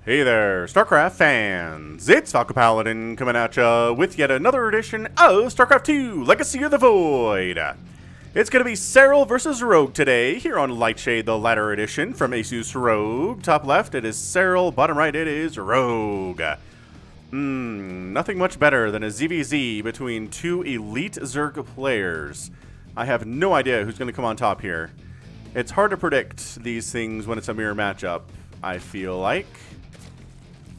Hey there, StarCraft fans! It's Falcon Paladin coming at ya with yet another edition of StarCraft 2 Legacy of the Void. It's going to be Serral versus Rogue today here on Lightshade, the latter edition from Asus Rogue. Top left, it is Serral. Bottom right, it is Rogue. Nothing much better than a ZVZ between two elite Zerg players. I have no idea who's going to come on top here. It's hard to predict these things when it's a mirror matchup, I feel like,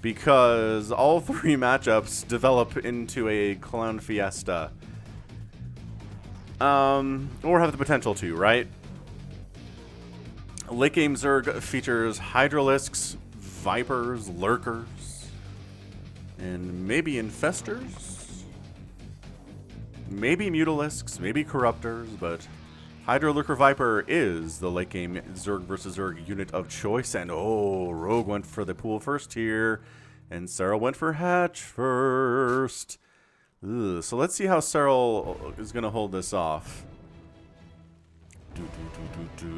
because all three matchups develop into a clown fiesta. Or have the potential to, right? Late game Zerg features Hydralisks, Vipers, Lurkers, and maybe Infestors? Maybe Mutalisks, maybe Corruptors, but Hydra, Lurker, Viper is the late game Zerg versus Zerg unit of choice. And oh, Rogue went for the pool first here, and Serral went for hatch first. Ugh, so let's see how Serral is going to hold this off.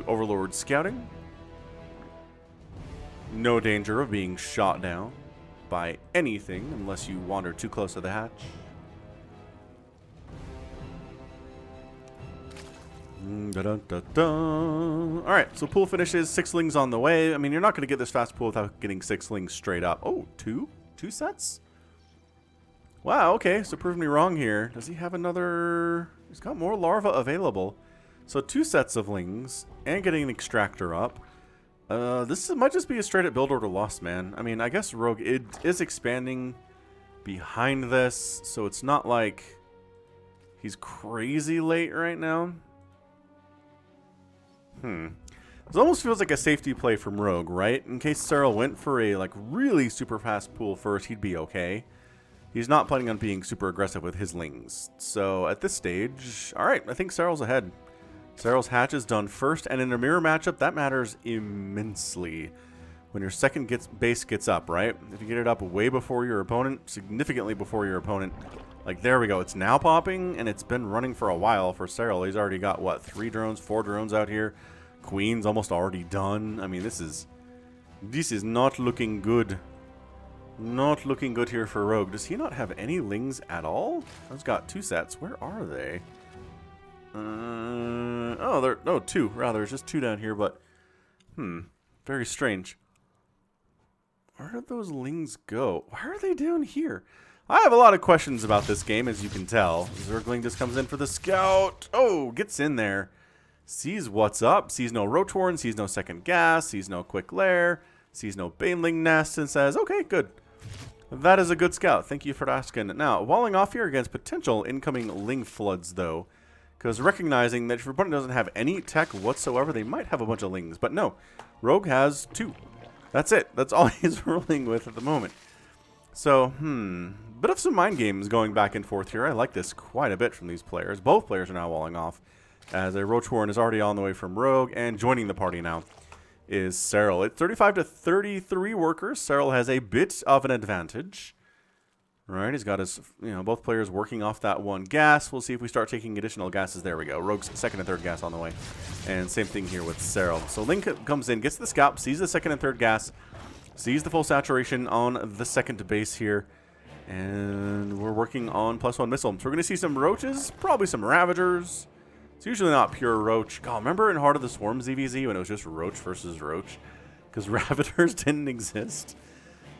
Overlord scouting. No danger of being shot down by anything unless you wander too close to the hatch. Alright, so pool finishes, 6 lings on the way. I mean, you're not going to get this fast pool without getting 6 lings straight up. Oh, two sets? Wow, okay, so prove me wrong here. Does he have another... He's got more larvae available. So 2 sets of lings and getting an extractor up. This might just be a straight up build order loss, man. I mean, I guess Rogue is expanding behind this, so it's not like he's crazy late right now. This almost feels like a safety play from Rogue, right? In case Serral went for a like really super fast pool first, he'd be okay. He's not planning on being super aggressive with his lings. So at this stage, alright, I think Serral's ahead. Serral's hatch is done first, and in a mirror matchup, that matters immensely. When your second base gets up, right? If you get it up way before your opponent, significantly before your opponent, like there we go, it's now popping, and it's been running for a while for Serral. He's already got, what, 3 drones, 4 drones out here. Queen's almost already done. I mean, this is not looking good. Not looking good here for Rogue. Does he not have any lings at all? He's got 2 sets. Where are they? Oh, 2 rather. There's just 2 down here, but very strange. Where did those lings go? Why are they down here? I have a lot of questions about this game, as you can tell. Zergling just comes in for the scout. Oh, gets in there. Sees what's up. Sees no roach horn. Sees no second gas. Sees no quick lair. Sees no baneling nest and says, okay, good. That is a good scout. Thank you for asking. Now, walling off here against potential incoming ling floods, though. Because recognizing that if your opponent doesn't have any tech whatsoever, they might have a bunch of lings. But no, Rogue has 2. That's it. That's all he's rolling with at the moment. So, bit of some mind games going back and forth here. I like this quite a bit from these players. Both players are now walling off, as a roach horn is already on the way from Rogue, and joining the party now is Serral. At 35 to 33 workers, Serral has a bit of an advantage. Right, he's got his, both players working off that 1 gas. We'll see if we start taking additional gases. There we go. Rogue's 2nd and 3rd gas on the way. And same thing here with Serral. So Link comes in, gets the scalp, sees the 2nd and 3rd gas, sees the full saturation on the 2nd base here. And we're working on +1 missile. So we're going to see some roaches, probably some Ravagers. It's usually not pure roach. God, remember in Heart of the Swarm ZVZ when it was just roach versus roach? Because Ravagers didn't exist?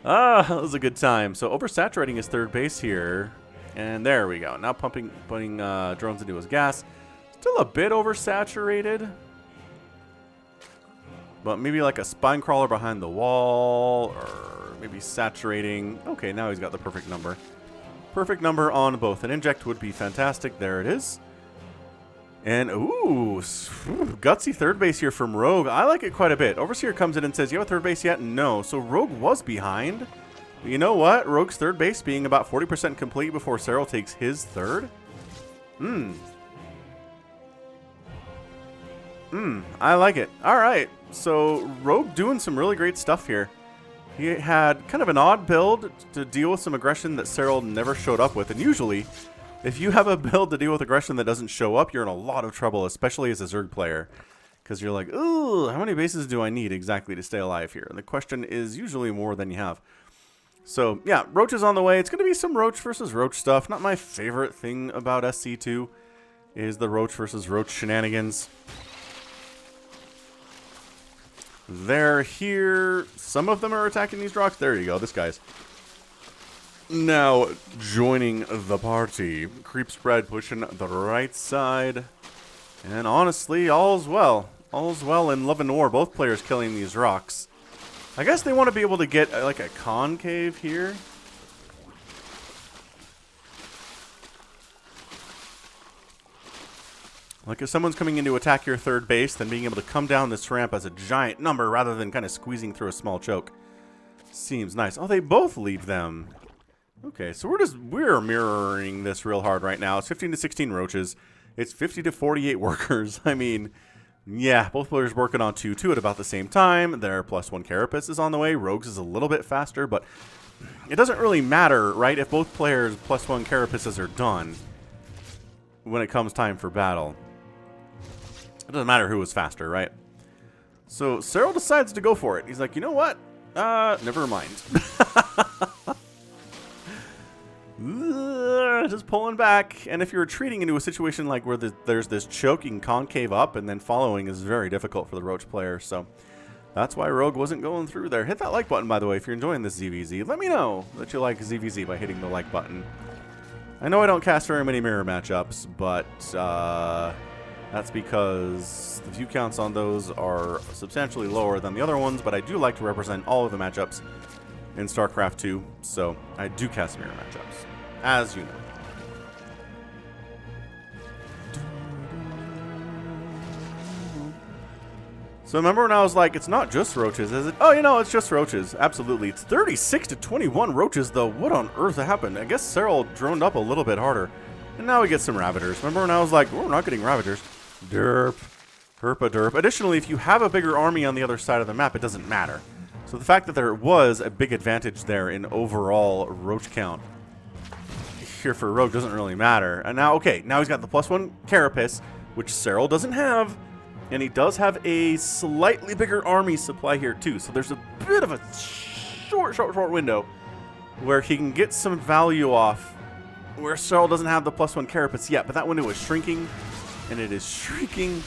Ah, that was a good time. So oversaturating his 3rd base here. And there we go. Now putting drones into his gas. Still a bit oversaturated. But maybe like a spine crawler behind the wall. Or maybe saturating. Okay, now he's got the perfect number. Perfect number on both. An inject would be fantastic. There it is. And, ooh, gutsy 3rd base here from Rogue. I like it quite a bit. Overseer comes in and says, you have a 3rd base yet? No. So Rogue was behind. But you know what? Rogue's 3rd base being about 40% complete before Serral takes his 3rd. I like it. All right. So Rogue doing some really great stuff here. He had kind of an odd build to deal with some aggression that Serral never showed up with. And usually, if you have a build to deal with aggression that doesn't show up, you're in a lot of trouble, especially as a Zerg player. Because you're like, ooh, how many bases do I need exactly to stay alive here? And the question is usually more than you have. So, yeah, Roach is on the way. It's going to be some Roach versus Roach stuff. Not my favorite thing about SC2 is the Roach versus Roach shenanigans. They're here. Some of them are attacking these rocks. There you go. This guy's now joining the party. Creep spread pushing the right side. And honestly, all's well. All's well in Love and War. Both players killing these rocks. I guess they want to be able to get like a concave here. Like if someone's coming in to attack your third base, then being able to come down this ramp as a giant number rather than kind of squeezing through a small choke seems nice. Oh, they both leave them. Okay, so we're mirroring this real hard right now. It's 15 to 16 roaches. It's 50 to 48 workers. I mean, yeah, both players working on 2-2 at about the same time. Their +1 carapace is on the way. Rogues is a little bit faster, but it doesn't really matter, right? If both players' +1 carapaces are done when it comes time for battle. It doesn't matter who was faster, right? So Serral decides to go for it. He's like, you know what? Never mind. Just pulling back. And if you're retreating into a situation like where there's this choking concave up and then following is very difficult for the Roach player. So that's why Rogue wasn't going through there. Hit that like button, by the way, if you're enjoying this ZVZ. Let me know that you like ZVZ by hitting the like button. I know I don't cast very many mirror matchups, but that's because the view counts on those are substantially lower than the other ones, but I do like to represent all of the matchups in StarCraft 2, so I do cast mirror matchups, as you know. So remember when I was like, it's not just roaches, is it? Oh, you know, it's just roaches. Absolutely. It's 36 to 21 roaches, though. What on earth happened? I guess Serral droned up a little bit harder. And now we get some Ravagers. Remember when I was like, we're not getting Ravagers. Derp. Herpa-derp. Additionally, if you have a bigger army on the other side of the map, it doesn't matter. So the fact that there was a big advantage there in overall roach count here for Rogue doesn't really matter. And now, okay, now he's got the +1 carapace, which Serral doesn't have. And he does have a slightly bigger army supply here, too. So there's a bit of a short window where he can get some value off where Serral doesn't have the +1 carapace yet. But that window is shrinking, and it is shrinking,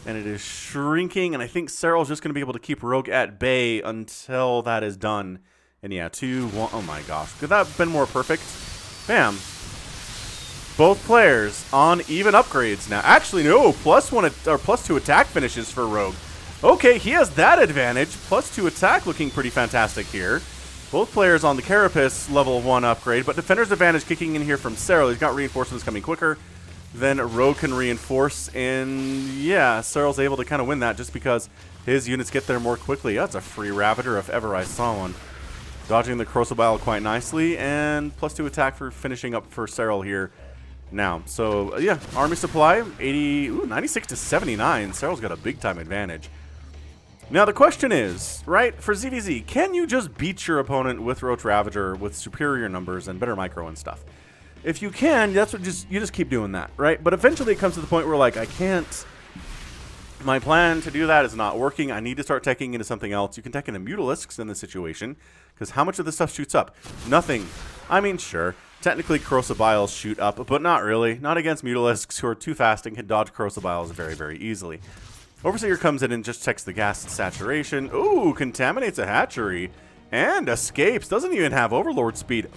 and it is shrinking. And I think Serral's just going to be able to keep Rogue at bay until that is done. And yeah, 2, 1. Oh my gosh. Could that have been more perfect? Bam. Both players on even upgrades now. Actually, no, +1 or +2 attack finishes for Rogue. Okay, he has that advantage. +2 attack looking pretty fantastic here. Both players on the Carapace level 1 upgrade, but Defender's advantage kicking in here from Serral. He's got reinforcements coming quicker than Rogue can reinforce, and yeah, Serral's able to kind of win that just because his units get there more quickly. That's a free Ravager if ever I saw one. Dodging the Crocobile quite nicely, and +2 attack for finishing up for Serral here. Now, so yeah, army supply 96 to 79. Serral's got a big time advantage. Now the question is, right, for ZVZ, can you just beat your opponent with Roach Ravager with superior numbers and better micro and stuff? If you can, that's what you just keep doing that, right? But eventually it comes to the point where like I can't. My plan to do that is not working. I need to start teching into something else. You can tech into Mutalisks in this situation because how much of this stuff shoots up? Nothing. I mean, sure. Technically, Crocodiles shoot up, but not really. Not against Mutalisks who are too fast and can dodge Crocodiles very, very easily. Overseer comes in and just checks the gas saturation. Ooh, contaminates a hatchery. And escapes. Doesn't even have Overlord speed.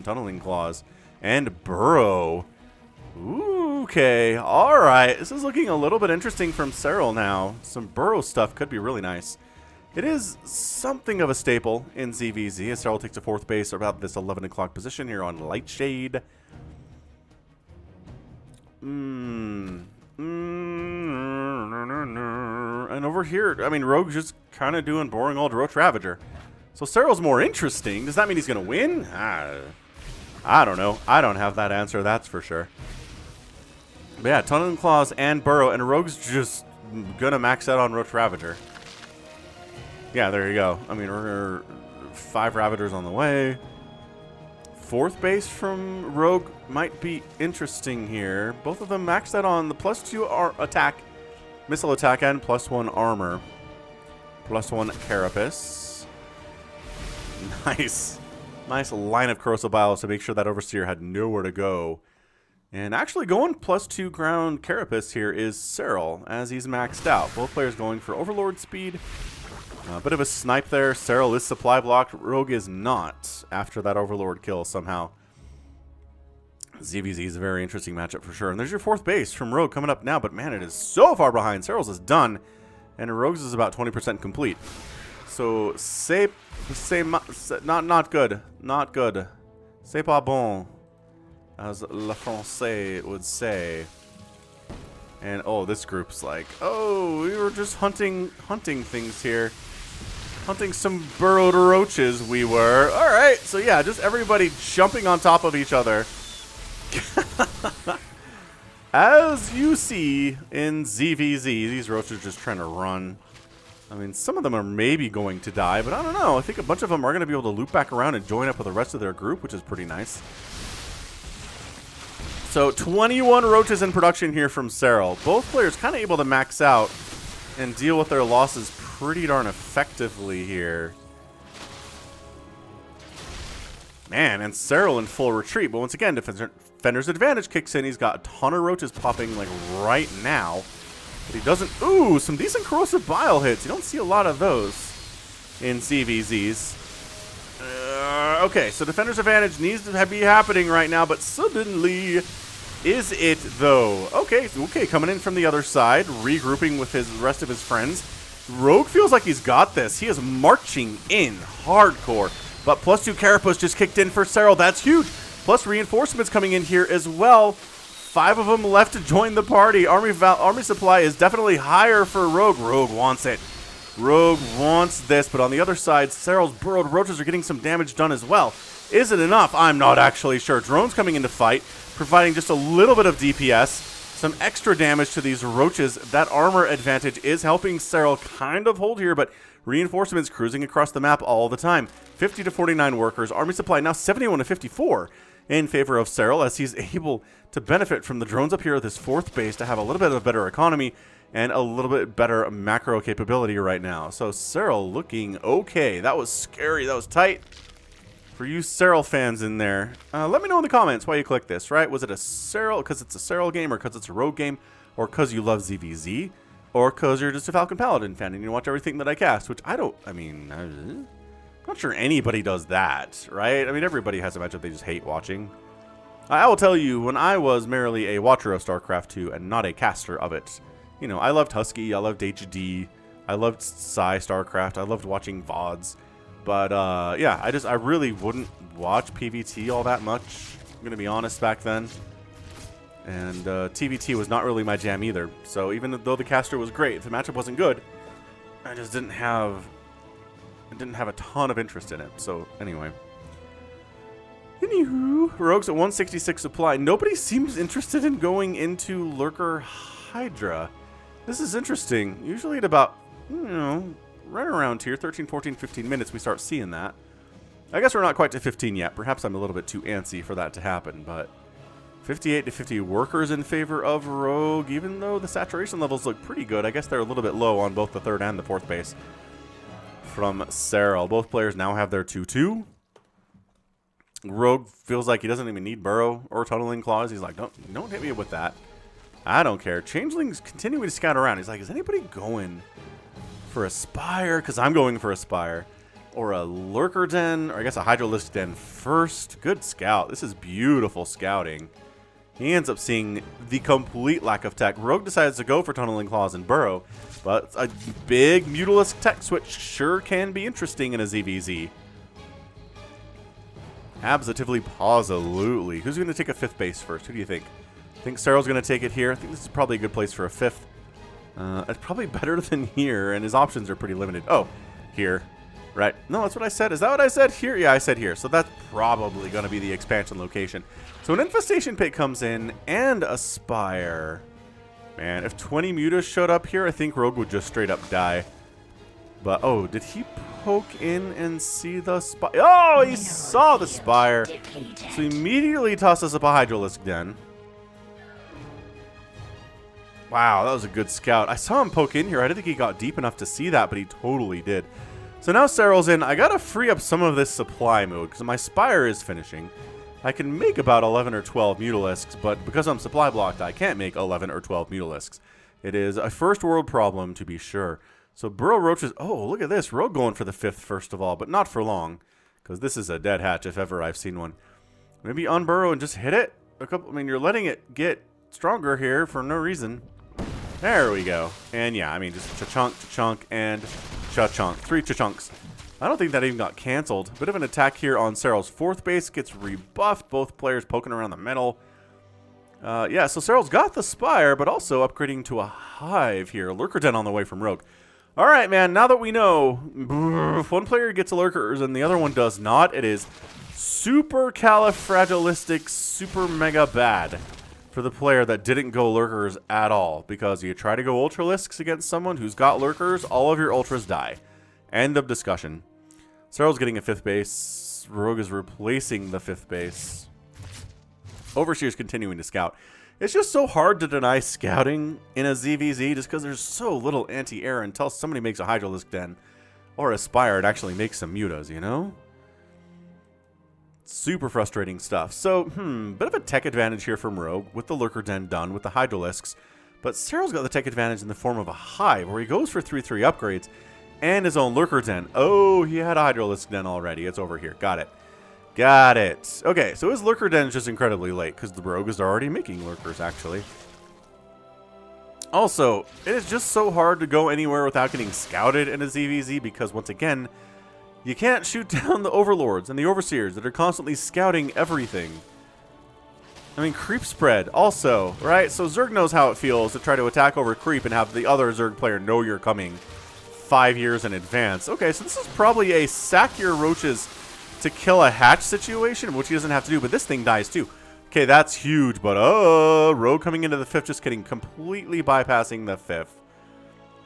Tunneling Claws. And Burrow. Ooh, okay. Alright. This is looking a little bit interesting from Serral now. Some Burrow stuff could be really nice. It is something of a staple in ZVZ as Serral takes a 4th base about this 11 o'clock position here on Lightshade. And over here, I mean, Rogue's just kind of doing boring old Roach Ravager. So Serral's more interesting. Does that mean he's going to win? I don't know. I don't have that answer, that's for sure. But yeah, Tunneling Claws and Burrow, and Rogue's just going to max out on Roach Ravager. Yeah, there you go. I mean, we're 5 Ravagers on the way. 4th base from Rogue might be interesting here. Both of them maxed out on the +2 attack Missile attack and +1 armor. +1 carapace. Nice. Nice line of corrosive biles to make sure that Overseer had nowhere to go. And actually going +2 ground carapace here is Serral, as he's maxed out. Both players going for Overlord speed. A bit of a snipe there. Serral is supply blocked. Rogue is not after that Overlord kill somehow. ZVZ is a very interesting matchup for sure. And there's your 4th base from Rogue coming up now. But man, it is so far behind. Serral's is done. And Rogue's is about 20% complete. So, not good. Not good. C'est pas bon, as Le Français would say. And, oh, this group's like, oh, we were just hunting things here. Hunting some burrowed roaches, we were. Alright, so yeah, just everybody jumping on top of each other. As you see in ZVZ, these roaches are just trying to run. I mean, some of them are maybe going to die, but I don't know. I think a bunch of them are going to be able to loop back around and join up with the rest of their group, which is pretty nice. So, 21 roaches in production here from Serral. Both players kind of able to max out and deal with their losses pretty darn effectively here. Man, and Serral in full retreat. But once again, Defender's advantage kicks in. He's got a ton of roaches popping like right now. But he doesn't... Ooh, some decent corrosive bile hits. You don't see a lot of those in CVZs. Okay, so Defender's advantage needs to be happening right now, but suddenly is it, though. Okay, coming in from the other side, regrouping with his rest of his friends. Rogue feels like he's got this. He is marching in hardcore. But +2 carapace just kicked in for Serral. That's huge. Plus reinforcements coming in here as well. 5 of them left to join the party. Army supply is definitely higher for Rogue. Rogue wants it. Rogue wants this, but on the other side, Serral's burrowed roaches are getting some damage done as well. Is it enough? I'm not actually sure. Drones coming into fight, providing just a little bit of DPS, some extra damage to these roaches. That armor advantage is helping Serral kind of hold here, but reinforcements cruising across the map all the time. 50 to 49 workers. Army supply now 71 to 54 in favor of Serral, as he's able to benefit from the drones up here at this 4th base to have a little bit of a better economy and a little bit better macro capability right now. So Serral looking okay. That was scary. That was tight. For you Serral fans in there, let me know in the comments why you clicked this, right? Was it a Serral, because it's a Serral game, or because it's a Rogue game, or because you love ZVZ, or because you're just a Falcon Paladin fan and you watch everything that I cast, which I'm not sure anybody does that, right? I mean, everybody has a matchup they just hate watching. I will tell you, when I was merely a watcher of StarCraft 2 and not a caster of it, you know, I loved Husky, I loved HD, I loved StarCraft, I loved watching VODs. But, yeah, I really wouldn't watch PvT all that much, I'm going to be honest, back then. And TVT was not really my jam either. So even though the caster was great, if the matchup wasn't good, I just didn't have a ton of interest in it. So, anyway. Anywho, Rogue's at 166 supply. Nobody seems interested in going into Lurker Hydra. This is interesting. Usually at about, you know, right around here, 13, 14, 15 minutes, we start seeing that. I guess we're not quite to 15 yet. Perhaps I'm a little bit too antsy for that to happen, but 58 to 50 workers in favor of Rogue, even though the saturation levels look pretty good. I guess they're a little bit low on both the 3rd and the 4th base from Serral. Both players now have their 2-2. Rogue feels like he doesn't even need burrow or tunneling claws. He's like, don't hit me with that. I don't care. Changeling's continuing to scout around. He's like, is anybody going for a Spire? Because I'm going for a Spire. Or a Lurker Den, or I guess a Hydralisk Den first. Good scout. This is beautiful scouting. He ends up seeing the complete lack of tech. Rogue decides to go for Tunneling Claws and Burrow, but a big Mutalisk tech switch sure can be interesting in a ZVZ. Absolutely, positively. Who's going to take a 5th base first? Who do you think? I think Serral's going to take it here. I think this is probably a good place for a 5th. It's probably better than here, and his options are pretty limited. Oh, here. Right. No, that's what I said. Is that what I said? Here? Yeah, I said here. So that's probably going to be the expansion location. So an Infestation Pit comes in and a Spire. Man, if 20 Mutas showed up here, I think Rogue would just straight up die. But, oh, did he poke in and see the Spire? Oh, he saw the Spire. So he immediately tosses up a Hydralisk Den. Wow, that was a good scout. I saw him poke in here. I didn't think he got deep enough to see that, but he totally did. So now Serral's in. I gotta free up some of this supply mode, because my Spire is finishing. I can make about 11 or 12 Mutalisks, but because I'm supply blocked, I can't make 11 or 12 Mutalisks. It is a first world problem, to be sure. So Burrow Roaches, oh, look at this. Rogue going for the 5th, first of all, but not for long, because this is a dead hatch if ever I've seen one. Maybe unburrow and just hit it? I mean, you're letting it get stronger here for no reason. There we go. And yeah, I mean, just cha-chunk, and cha-chunk. 3 cha-chunks. I don't think that even got canceled. Bit of an attack here on Serral's 4th base. Gets rebuffed. Both players poking around the middle. Yeah, so Serral's got the Spire, but also upgrading to a hive here. Lurker Den on the way from Rogue. All right, man, now that we know, if one player gets lurkers and the other one does not, it is super califragilistic, super mega bad for the player that didn't go lurkers at all. Because you try to go ultralisks against someone who's got lurkers, all of your ultras die. End of discussion. Serral's getting a 5th base. Rogue is replacing the 5th base. Overseer's continuing to scout. It's just so hard to deny scouting in a ZVZ just because there's so little anti-air until somebody makes a Hydralisk Den or a Spire. It actually makes some mutas, you know? Super frustrating stuff. So, bit of a tech advantage here from Rogue with the Lurker Den done with the Hydralisks. But Serral's got the tech advantage in the form of a Hive where he goes for 3/3 upgrades and his own Lurker Den. Oh, he had a Hydralisk Den already. It's over here. Got it. Got it. Okay, so his Lurker Den is just incredibly late because the Rogue is already making Lurkers, actually. Also, it is just so hard to go anywhere without getting scouted in a ZVZ because, once again, you can't shoot down the Overlords and the Overseers that are constantly scouting everything. I mean, creep spread also, right? So Zerg knows how it feels to try to attack over creep and have the other Zerg player know you're coming 5 years in advance. Okay, so this is probably a sack your roaches to kill a hatch situation, which he doesn't have to do, but this thing dies too. Okay, that's huge, but Rogue coming into the 5th, just getting completely bypassing the 5th.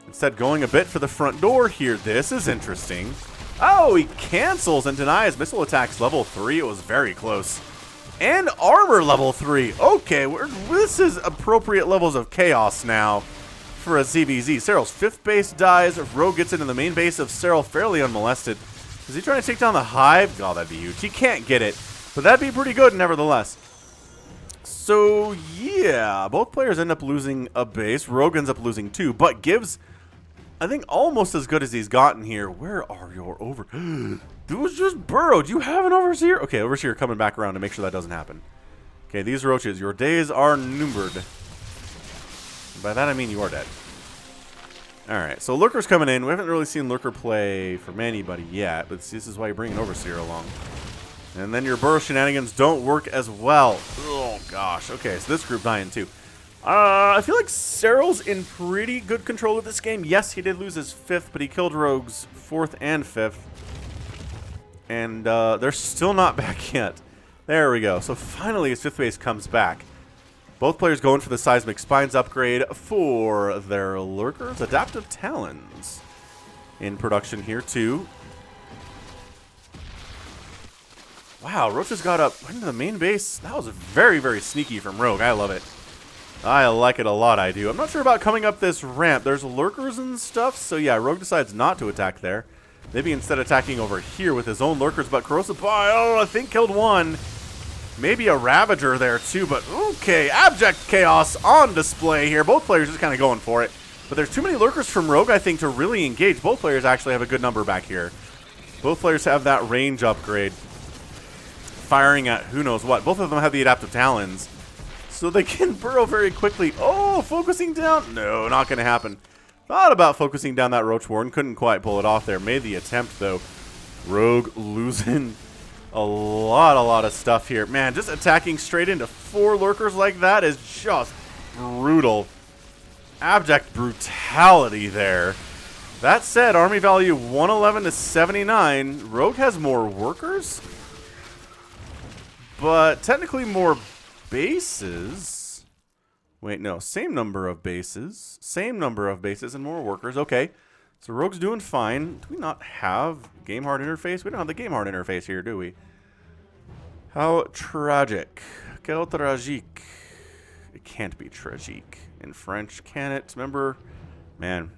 Instead, going a bit for the front door here. This is interesting. Oh, he cancels and denies missile attacks level 3. It was very close. And armor level 3. Okay, this is appropriate levels of chaos now for a ZVZ. Serral's 5th base dies. Rogue gets into the main base of Serral fairly unmolested. Is he trying to take down the hive? Oh, that'd be huge. He can't get it, but that'd be pretty good nevertheless. So, yeah, both players end up losing a base. Rogue ends up losing 2, but gives, I think, almost as good as he's gotten here. Where are your over... Dude was just burrowed. You have an Overseer? Okay, Overseer coming back around to make sure that doesn't happen. Okay, these roaches, your days are numbered. By that I mean you are dead. Alright, so Lurker's coming in. We haven't really seen Lurker play from anybody yet, but this is why you bring an Overseer along. And then your burrow shenanigans don't work as well. Oh, gosh. Okay, so this group dying too. I feel like Serral's in pretty good control of this game. Yes, he did lose his 5th, but he killed Rogue's 4th and 5th. And they're still not back yet. There we go. So finally his 5th base comes back. Both players going for the Seismic Spines upgrade for their Lurkers. Adaptive Talons in production here, too. Wow, Roach has got up into the main base. That was very, very sneaky from Rogue. I love it. I like it a lot, I do. I'm not sure about coming up this ramp. There's Lurkers and stuff, so yeah, Rogue decides not to attack there. Maybe instead attacking over here with his own Lurkers, but Corrosive Pie, oh, I think killed one. Maybe a Ravager there too, but okay, abject chaos on display here. Both players just kind of going for it. But there's too many Lurkers from Rogue, I think, to really engage. Both players actually have a good number back here. Both players have that range upgrade. Firing at who knows what. Both of them have the Adaptive Talons. So they can burrow very quickly. Oh, focusing down? No, not going to happen. Thought about focusing down that Roach Warden. Couldn't quite pull it off there. Made the attempt, though. Rogue losing a lot of stuff here. Man, just attacking straight into 4 Lurkers like that is just brutal. Abject brutality there. That said, army value 111 to 79. Rogue has more workers, but technically more bases. Wait, no, same number of bases. Same number of bases and more workers. Okay, so Rogue's doing fine. Do we not have Game Hard interface? We don't have the Game Hard interface here, do we? How tragic. Quel tragique. It can't be tragique. in French. Can it? Remember? Man.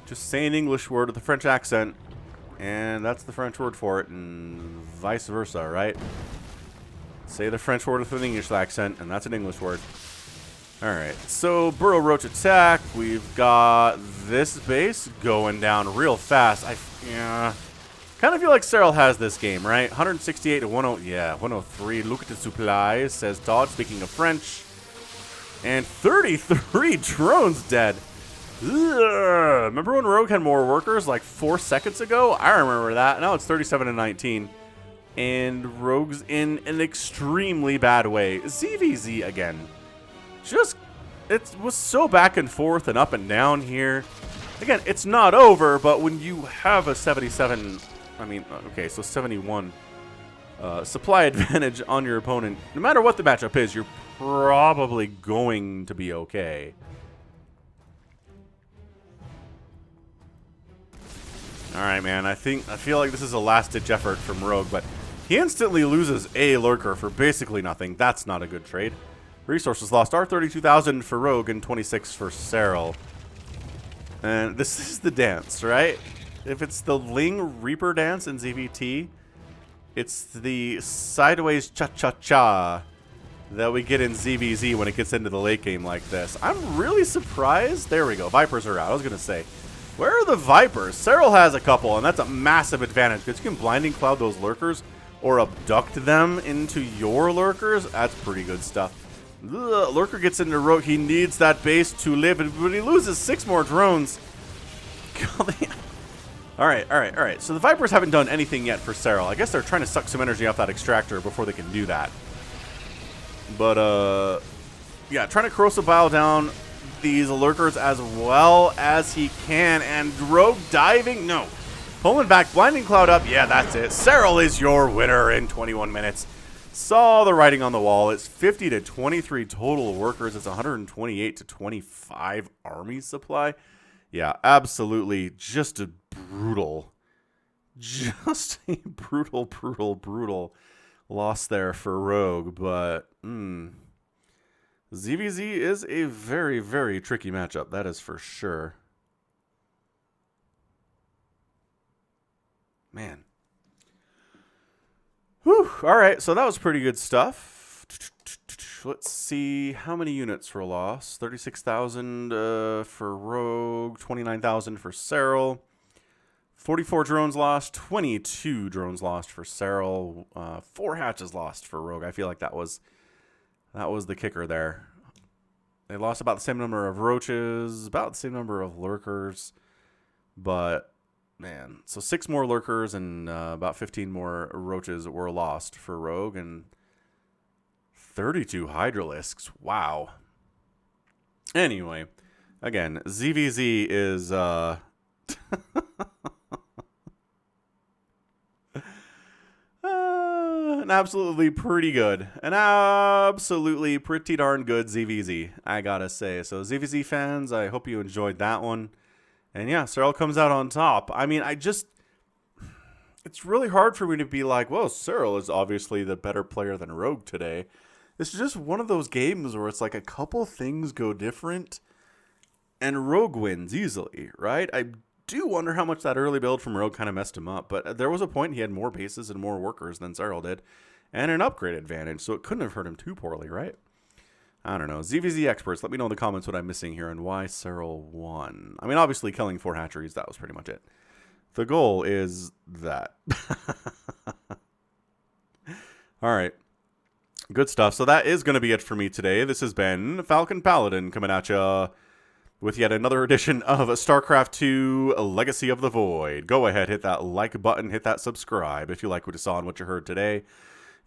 Just say an English word with a French accent, and that's the French word for it, and vice versa, right? Say the French word with an English accent, and that's an English word. Alright, so Burrow Roach attack. We've got this base going down real fast. Kind of feel like Serral has this game, right? 168 to 103. Look at the supplies, says Todd, speaking of French. And 33 drones dead. Ugh. Remember when Rogue had more workers like 4 seconds ago? I remember that. Now it's 37 to 19. And Rogue's in an extremely bad way. ZVZ again. It was so back and forth and up and down here. Again, it's not over, but when you have a 77... okay, so 71 supply advantage on your opponent, no matter what the matchup is, you're probably going to be okay. Alright, man, I feel like this is a last-ditch effort from Rogue, but he instantly loses a lurker for basically nothing. That's not a good trade. Resources lost are 32,000 for Rogue and 26 for Serral. And this is the dance, right? If it's the Ling Reaper dance in ZVT, it's the sideways cha-cha-cha that we get in ZVZ when it gets into the late game like this. I'm really surprised. There we go. Vipers are out. I was going to say, where are the Vipers? Serral has a couple, and that's a massive advantage because you can Blinding Cloud those lurkers or abduct them into your lurkers. That's pretty good stuff. Ugh, lurker gets into Rogue. He needs that base to live, but he loses 6 more drones. Alright. So the Vipers haven't done anything yet for Serral. I guess they're trying to suck some energy off that extractor before they can do that. But, yeah, trying to corrosive bile down these lurkers as well as he can. And Rogue diving? No. Pulling back, Blinding Cloud up. Yeah, that's it. Serral is your winner in 21 minutes. Saw the writing on the wall. It's 50 to 23 total workers. It's 128 to 25 army supply. Yeah, absolutely. Just a brutal loss there for Rogue. But ZVZ is a very, very tricky matchup. That is for sure. Man. Whew. All right, so that was pretty good stuff. Let's see how many units were lost. 36,000 for Rogue, 29,000 for Serral, 44 drones lost, 22 drones lost for Serral, 4 hatches lost for Rogue. I feel like that was the kicker there. They lost about the same number of roaches, about the same number of lurkers, but man, so 6 more lurkers and about 15 more roaches were lost for Rogue, and 32 hydralisks. Wow. Anyway, again, ZVZ is an absolutely pretty good. An absolutely pretty darn good ZVZ, I gotta say. So ZVZ fans, I hope you enjoyed that one. And yeah, Serral comes out on top. I mean, it's really hard for me to be like, well, Serral is obviously the better player than Rogue today. This is just one of those games where it's like a couple things go different and Rogue wins easily, right? I do wonder how much that early build from Rogue kind of messed him up, but there was a point he had more bases and more workers than Serral did and an upgrade advantage, so it couldn't have hurt him too poorly, right? I don't know. ZVZ experts, let me know in the comments what I'm missing here and why Serral won. I mean, obviously killing 4 hatcheries, that was pretty much it. The goal is that. All right. Good stuff. So that is going to be it for me today. This has been Falcon Paladin coming at you with yet another edition of StarCraft 2 Legacy of the Void. Go ahead, hit that like button, hit that subscribe if you like what you saw and what you heard today.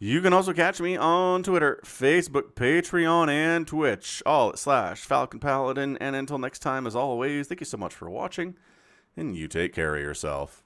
You can also catch me on Twitter, Facebook, Patreon, and Twitch, all at /Falcon Paladin. And until next time, as always, thank you so much for watching, and you take care of yourself.